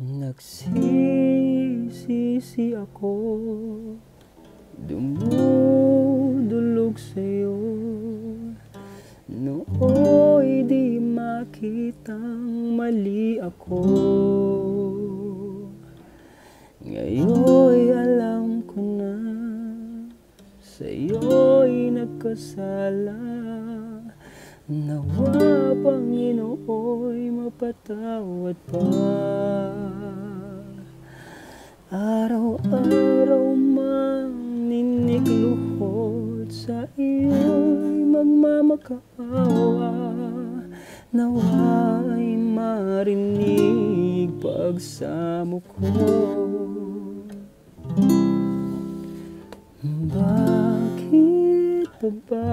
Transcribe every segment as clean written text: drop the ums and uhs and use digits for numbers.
Nagsisisi ako, dumudulog sa'yo. Nooy di makitang mali ako. Ngayon'y alam ko na sa'yo'y nagkasala. Nawa Panginooy mapatawad pa. Araw-araw maninikluhod sa iyo'y magmamakaawa. Nawa ay marinig pagsamo ko. Bakit pa ba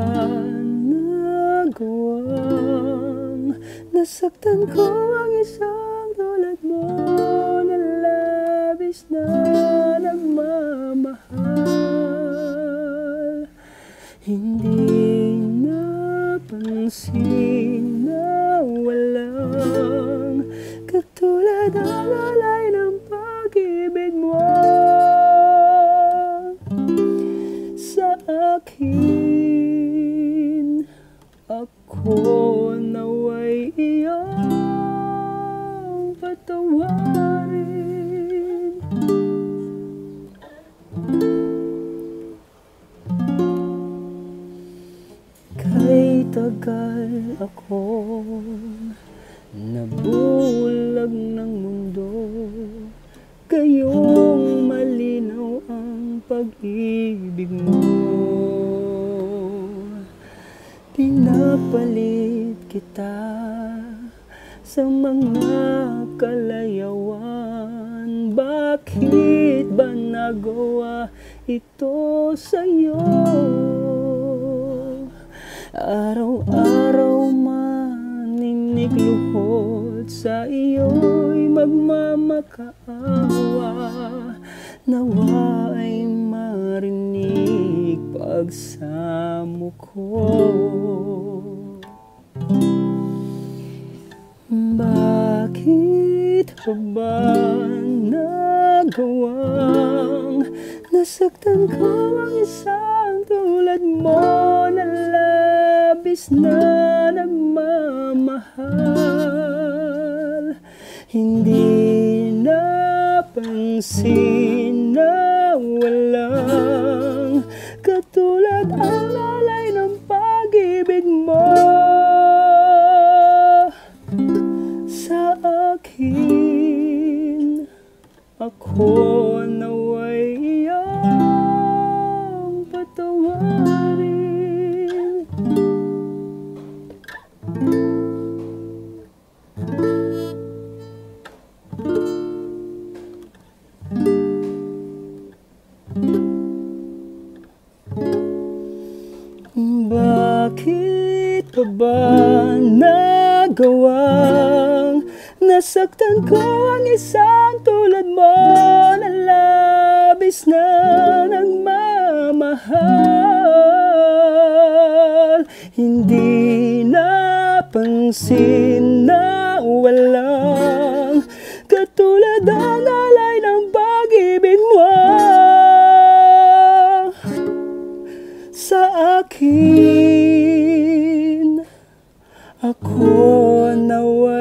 nagawang nasaktan ko ang isang tulad mo na labis na nagmamahal? Hindi napansin na walang katulad ang alay ng pag-ibig mo sa akin. Ako nawa'y iyong patawarin. Kay tagal akong nabulag ng mundo, gayong malinaw ang pag-ibig mo. Pinapalit kita sa mga kalayawan. Bakit ba nagawa ito sa'yo? Araw-araw maninikluhod sa iyo'y magmamakaawa. Nawa ay marinig pagsamo ko. Bakit ba nagawang nasaktan ko ang isang tulad mo na labis na nagmamahal? Hindi napansin na walang katulad ang alay ng pag-ibig mo sa akin. Ako nawa'y iyong patawarin. Bakit pa ba nagawang nasaktan ko ang isang tulad mo na labis na nagmamahal? Hindi napansin na walang katulad ang alay ng pag-ibig mo sa akin. Ako nawa